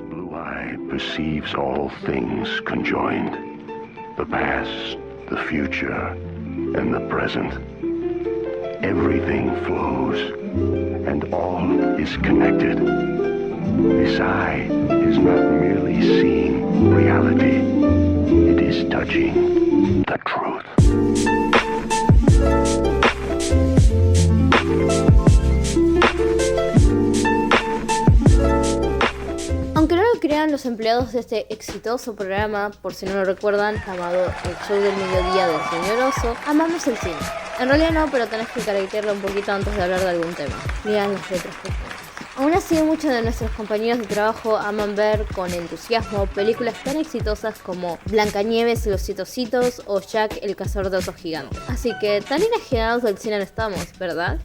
blue eye perceives all things conjoined, the past, the future, and the present. Everything flows, and all is connected. This eye is not merely seeing reality, it is touching the truth. Aunque no lo crean, los empleados de este exitoso programa, por si no lo recuerdan, llamado El Show del Mediodía del Señor Oso, amamos el cine. En realidad no, pero tenés que caracterizarlo un poquito antes de hablar de algún tema. Mirá las letras profundas. Aún así, muchos de nuestros compañeros de trabajo aman ver con entusiasmo películas tan exitosas como Blancanieves y los Siete Ositos o Jack el Cazador de Osos Gigantes. Así que tan enajenados del cine no estamos, ¿verdad?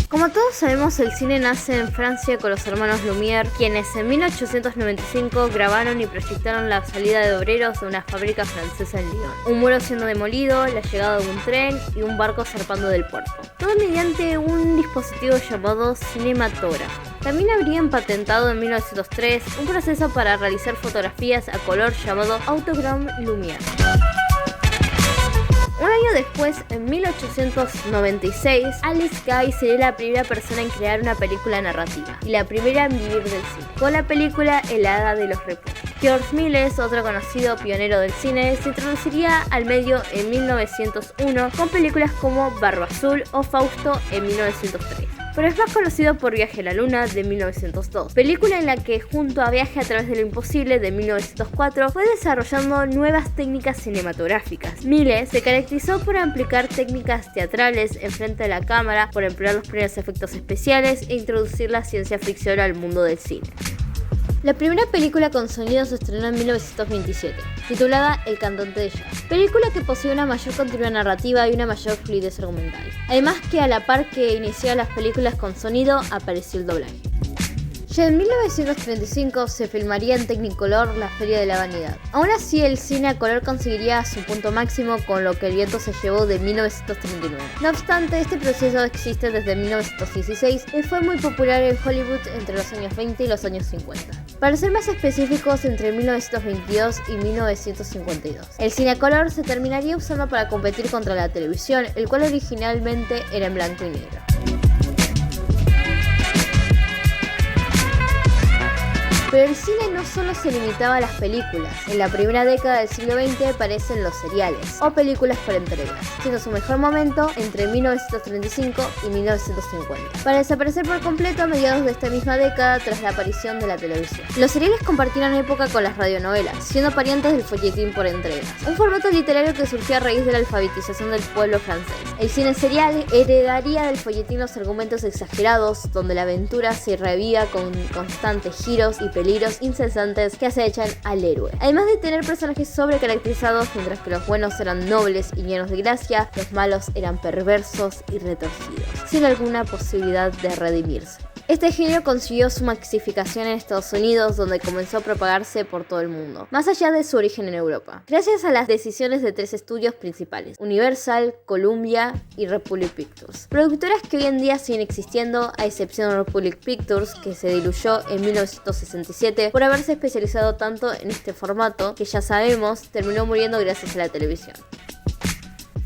Como todos sabemos, el cine nace en Francia con los hermanos Lumière, quienes en 1895 grabaron y proyectaron la salida de obreros de una fábrica francesa en Lyon, un muro siendo demolido, la llegada de un tren y un barco zarpando del puerto. Todo mediante un dispositivo llamado cinematógrafo. También habrían patentado en 1903 un proceso para realizar fotografías a color llamado Autogramme Lumière. Un año después, en 1896, Alice Guy sería la primera persona en crear una película narrativa y la primera en vivir del cine, con la película El Hada de los Repuestos. George Méliès, otro conocido pionero del cine, se introduciría al medio en 1901 con películas como Barba Azul o Fausto en 1903. Pero es más conocido por Viaje a la Luna de 1902, película en la que junto a Viaje a través de lo imposible de 1904 fue desarrollando nuevas técnicas cinematográficas. Méliès se caracterizó por aplicar técnicas teatrales en frente de la cámara, por emplear los primeros efectos especiales e introducir la ciencia ficción al mundo del cine. La primera película con sonido se estrenó en 1927, titulada El Cantante de Jazz, película que posee una mayor continuidad narrativa y una mayor fluidez argumental. Además que a la par que iniciaban las películas con sonido, apareció el doblaje. Ya en 1935 se filmaría en Technicolor La Feria de la Vanidad. Aún así, el cine a color conseguiría su punto máximo con Lo que el viento se llevó de 1939. No obstante, este proceso existe desde 1916 y fue muy popular en Hollywood entre los años 20 y los años 50. Para ser más específicos, entre 1922 y 1952. El cine a color se terminaría usando para competir contra la televisión, el cual originalmente era en blanco y negro. Pero el cine no solo se limitaba a las películas. En la primera década del siglo XX aparecen los seriales, o películas por entregas, siendo su mejor momento entre 1935 y 1950, para desaparecer por completo a mediados de esta misma década tras la aparición de la televisión. Los seriales compartieron época con las radionovelas, siendo parientes del folletín por entregas, un formato literario que surgió a raíz de la alfabetización del pueblo francés. El cine serial heredaría del folletín los argumentos exagerados, donde la aventura se revía con constantes giros y peligros incesantes que acechan al héroe. Además de tener personajes sobrecaracterizados, mientras que los buenos eran nobles y llenos de gracia, los malos eran perversos y retorcidos, sin alguna posibilidad de redimirse. Este género consiguió su maxificación en Estados Unidos, donde comenzó a propagarse por todo el mundo, más allá de su origen en Europa, gracias a las decisiones de 3 estudios principales: Universal, Columbia y Republic Pictures. Productoras que hoy en día siguen existiendo, a excepción de Republic Pictures, que se diluyó en 1967 por haberse especializado tanto en este formato, que ya sabemos terminó muriendo gracias a la televisión.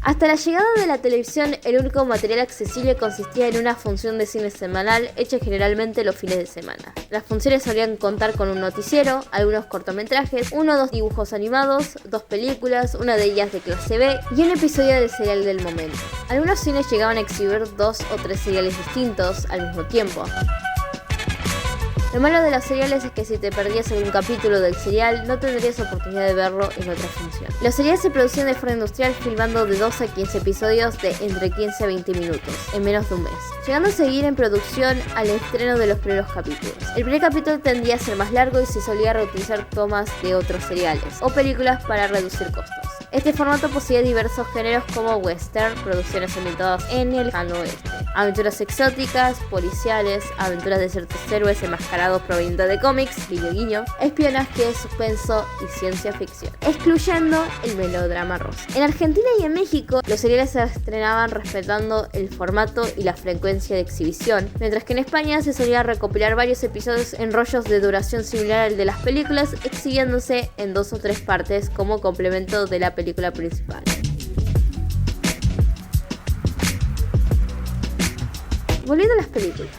Hasta la llegada de la televisión, el único material accesible consistía en una función de cine semanal hecha generalmente los fines de semana. Las funciones solían contar con un noticiero, algunos cortometrajes, 1 o 2 dibujos animados, 2 películas, una de ellas de clase B y un episodio del serial del momento. Algunos cines llegaban a exhibir 2 o 3 seriales distintos al mismo tiempo. Lo malo de los seriales es que si te perdías algún capítulo del serial, no tendrías oportunidad de verlo en otra función. Los seriales se producían de forma industrial, filmando de 12 a 15 episodios de entre 15 a 20 minutos, en menos de un mes, llegando a seguir en producción al estreno de los primeros capítulos. El primer capítulo tendía a ser más largo y se solía reutilizar tomas de otros seriales o películas para reducir costos. Este formato poseía diversos géneros como western, producciones ambientadas en el lejano oeste, Aventuras exóticas, policiales, aventuras de ciertos héroes enmascarados provenientes de cómics, guiño guiño, espionaje, suspenso y ciencia ficción, excluyendo el melodrama rosa. En Argentina y en México, los seriales se estrenaban respetando el formato y la frecuencia de exhibición, mientras que en España se solía recopilar varios episodios en rollos de duración similar al de las películas, exhibiéndose en 2 o 3 partes como complemento de la película principal. Volviendo a las películas.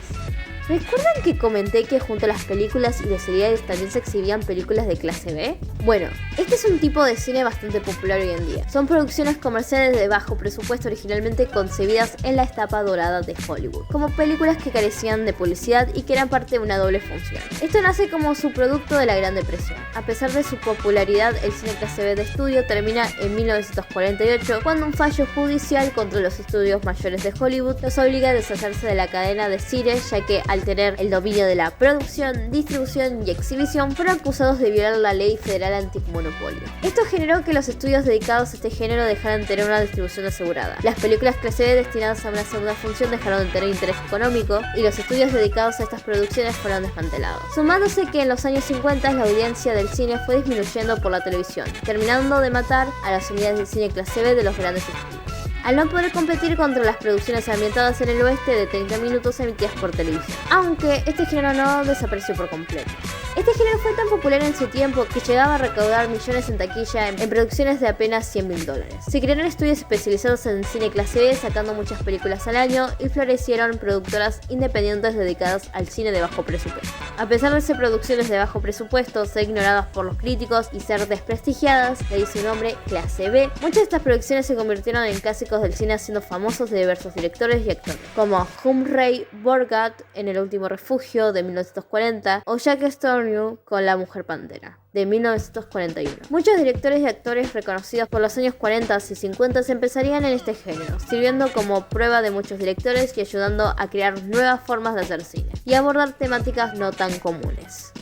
¿Recuerdan que comenté que junto a las películas y los seriales también se exhibían películas de clase B? Bueno, este es un tipo de cine bastante popular hoy en día. Son producciones comerciales de bajo presupuesto originalmente concebidas en la etapa dorada de Hollywood, como películas que carecían de publicidad y que eran parte de una doble función. Esto nace como subproducto de la Gran Depresión. A pesar de su popularidad, el cine clase B de estudio termina en 1948, cuando un fallo judicial contra los estudios mayores de Hollywood los obliga a deshacerse de la cadena de cines, ya que al tener el dominio de la producción, distribución y exhibición, fueron acusados de violar la ley federal antimonopolio. Esto generó que los estudios dedicados a este género dejaran de tener una distribución asegurada. Las películas clase B destinadas a una segunda función dejaron de tener interés económico y los estudios dedicados a estas producciones fueron desmantelados. Sumándose que en los años 50 la audiencia del cine fue disminuyendo por la televisión, terminando de matar a las unidades de cine clase B de los grandes estudios, al no poder competir contra las producciones ambientadas en el oeste de 30 minutos emitidas por televisión, aunque este género no desapareció por completo. Este género fue tan popular en su tiempo que llegaba a recaudar millones en taquilla en producciones de apenas $100.000. Se crearon estudios especializados en cine clase B, sacando muchas películas al año, y florecieron productoras independientes dedicadas al cine de bajo presupuesto. A pesar de ser producciones de bajo presupuesto, ser ignoradas por los críticos y ser desprestigiadas, de ahí su nombre clase B, muchas de estas producciones se convirtieron en clásicos del cine, haciendo famosos de diversos directores y actores, como Humphrey Bogart en El último refugio de 1940 o Jack Storm con La mujer pantera de 1941. Muchos directores y actores reconocidos por los años 40 y 50 empezarían en este género, sirviendo como prueba de muchos directores y ayudando a crear nuevas formas de hacer cine y abordar temáticas no tan comunes.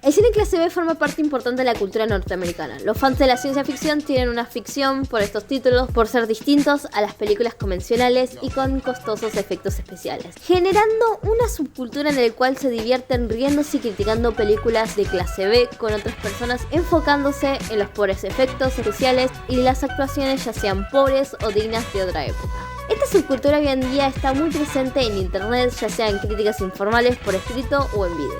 El cine clase B forma parte importante de la cultura norteamericana. Los fans de la ciencia ficción tienen una ficción por estos títulos por ser distintos a las películas convencionales y con costosos efectos especiales, generando una subcultura en la cual se divierten riéndose y criticando películas de clase B con otras personas, enfocándose en los pobres efectos especiales y las actuaciones, ya sean pobres o dignas de otra época. Esta subcultura hoy en día está muy presente en internet, ya sea en críticas informales por escrito o en video.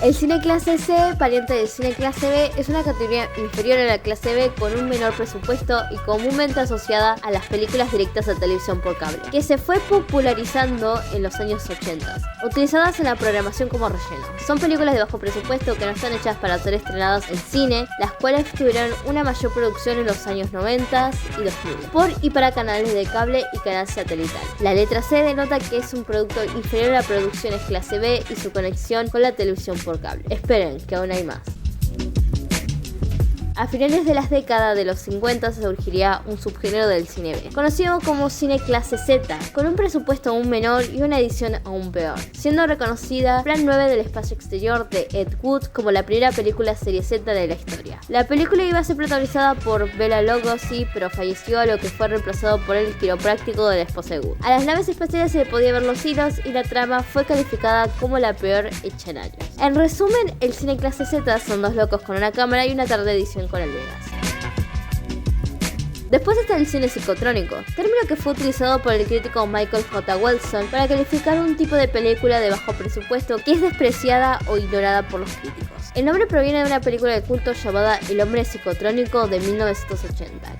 El cine clase C, pariente del cine clase B, es una categoría inferior a la clase B con un menor presupuesto y comúnmente asociada a las películas directas a televisión por cable, que se fue popularizando en los años 80, utilizadas en la programación como relleno. Son películas de bajo presupuesto que no están hechas para ser estrenadas en cine, las cuales tuvieron una mayor producción en los años 90 y 2000, por y para canales de cable y canal satelital. La letra C denota que es un producto inferior a producciones clase B y su conexión con la televisión por cable. Esperen, que aún hay más. A finales de las décadas de los 50 surgiría un subgénero del cine B, conocido como cine clase Z, con un presupuesto aún menor y una edición aún peor, siendo reconocida Plan 9 del espacio exterior de Ed Wood como la primera película serie Z de la historia. La película iba a ser protagonizada por Bela Lugosi, pero falleció, a lo que fue reemplazado por el quiropráctico de la esposa de Wood. A las naves espaciales se le podía ver los hilos y la trama fue calificada como la peor hecha en años. En resumen, el cine clase Z son dos locos con una cámara y una tarde de edición con el Vegas. Después está el cine psicotrónico, término que fue utilizado por el crítico Michael J. Wilson para calificar un tipo de película de bajo presupuesto que es despreciada o ignorada por los críticos. El nombre proviene de una película de culto llamada El hombre psicotrónico de 1980.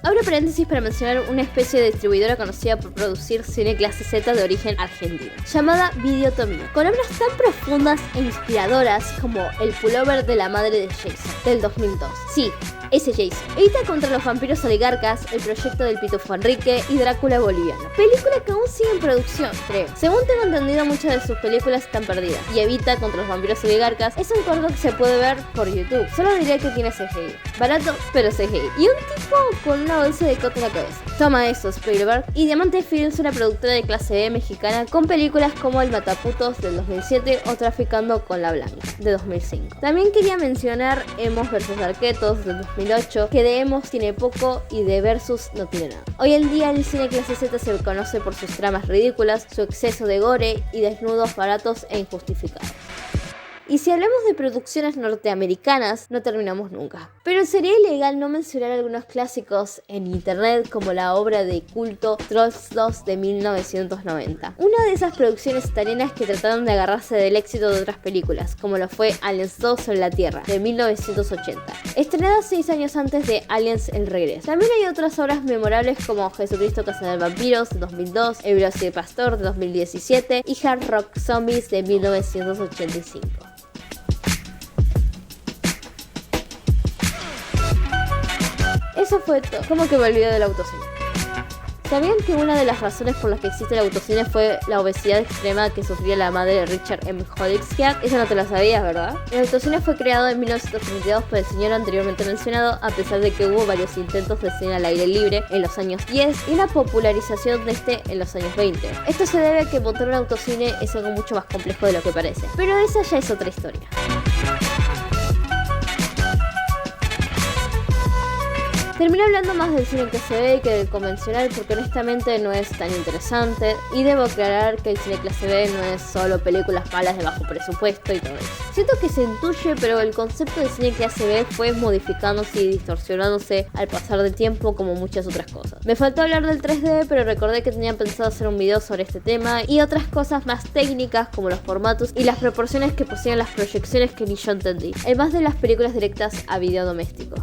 Abro paréntesis para mencionar una especie de distribuidora conocida por producir cine clase Z de origen argentino, llamada Videotomía, con obras tan profundas e inspiradoras como El pullover de la madre de Jason, del 2002. Sí, ese Jason. Evita contra los vampiros oligarcas, El proyecto del Pitufo Enrique y Drácula boliviano. Película que aún sigue en producción, creo. Según tengo entendido, muchas de sus películas están perdidas. Y Evita contra los vampiros oligarcas es un corto que se puede ver por YouTube. Solo diré que tiene CGI. Barato, pero CGI. Y un tipo con una bolsa de coto en la cabeza. Toma eso, Spielberg. Y Diamante Films, una productora de clase B mexicana con películas como El Mataputos del 2007 o Traficando con la Blanca de 2005. También quería mencionar Emos vs Arquetos del 2005 2008, que de emos tiene poco y de versus no tiene nada. Hoy en día el cine clase Z se conoce por sus tramas ridículas, su exceso de gore y desnudos baratos e injustificados. Y si hablamos de producciones norteamericanas, no terminamos nunca. Pero sería ilegal no mencionar algunos clásicos en internet como la obra de culto Trolls 2 de 1990. Una de esas producciones italianas que trataron de agarrarse del éxito de otras películas, como lo fue Aliens 2 sobre la Tierra de 1980, estrenada 6 años antes de Aliens El Regreso. También hay otras obras memorables como Jesucristo Casa de Vampiros de 2002, El Velociraptor de 2017 y Hard Rock Zombies de 1985. Eso fue todo. ¿Cómo que me olvidé del autocine? ¿Sabían que una de las razones por las que existe el autocine fue la obesidad extrema que sufría la madre de Richard M. Holzsky? Eso no te lo sabías, ¿verdad? El autocine fue creado en 1932 por el señor anteriormente mencionado, a pesar de que hubo varios intentos de cine al aire libre en los años 10 y una popularización de este en los años 20. Esto se debe a que montar un autocine es algo mucho más complejo de lo que parece, pero esa ya es otra historia. Terminé hablando más del cine que se ve que del convencional porque honestamente no es tan interesante y debo aclarar que el cine clase B no es solo películas malas de bajo presupuesto y todo eso. Siento que se intuye, pero el concepto de cine clase B fue modificándose y distorsionándose al pasar del tiempo como muchas otras cosas. Me faltó hablar del 3D, pero recordé que tenía pensado hacer un video sobre este tema y otras cosas más técnicas como los formatos y las proporciones que poseían las proyecciones que ni yo entendí, además de las películas directas a video doméstico.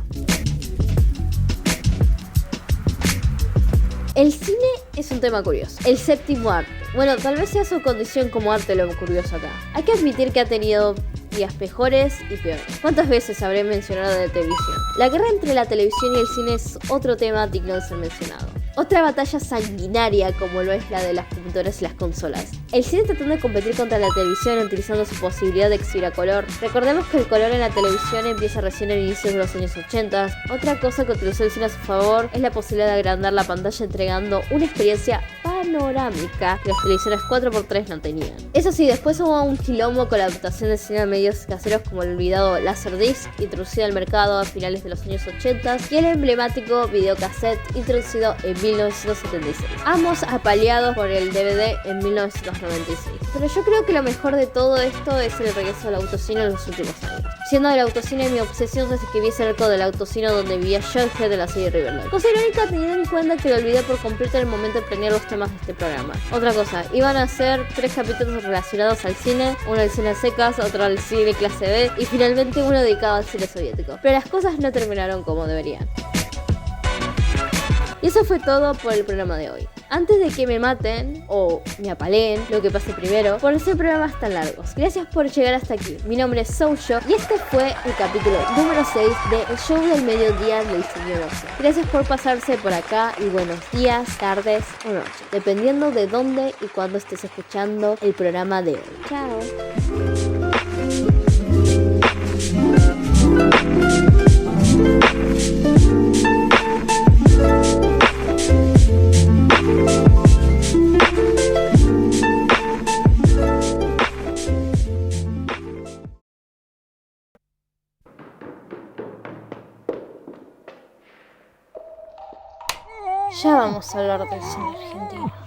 El cine es un tema curioso. El séptimo arte. Bueno, tal vez sea su condición como arte lo curioso acá. Hay que admitir que ha tenido días mejores y peores. ¿Cuántas veces habré mencionado de televisión? La guerra entre la televisión y el cine es otro tema digno de ser mencionado. Otra batalla sanguinaria como lo es la de las computadoras y las consolas. El cine tratando de competir contra la televisión utilizando su posibilidad de exhibir a color. Recordemos que el color en la televisión empieza recién en inicios de los años 80. Otra cosa que utilizó el cine a su favor es la posibilidad de agrandar la pantalla entregando una experiencia panorámica que las televisiones 4x3 no tenían. Eso sí, después hubo un quilombo con la adaptación de cine a medios caseros como el olvidado Laserdisc, introducido al mercado a finales de los años 80, y el emblemático videocassette, introducido en 1976. Ambos apaleados por el DVD en 1996. Pero yo creo que lo mejor de todo esto es el regreso al autocine en los últimos años. Siendo el autocine mi obsesión desde que vi ese arco del autocine donde vivía Jughead de la serie Riverdale. Cosa irónica teniendo en cuenta que lo olvidé por completo en el momento de planear los temas de este programa. Otra cosa, iban a ser 3 capítulos relacionados al cine, uno al cine a secas, otro al cine clase B y finalmente uno dedicado al cine soviético. Pero las cosas no terminaron como deberían. Y eso fue todo por el programa de hoy. Antes de que me maten o me apaleen, lo que pase primero, por hacer programas tan largos. Gracias por llegar hasta aquí. Mi nombre es Souyo y este fue el capítulo número 6 de El Show del Mediodía del Señor Oso. Gracias por pasarse por acá y buenos días, tardes o noches, dependiendo de dónde y cuándo estés escuchando el programa de hoy. Chao. Ya vamos a hablar del cine argentino.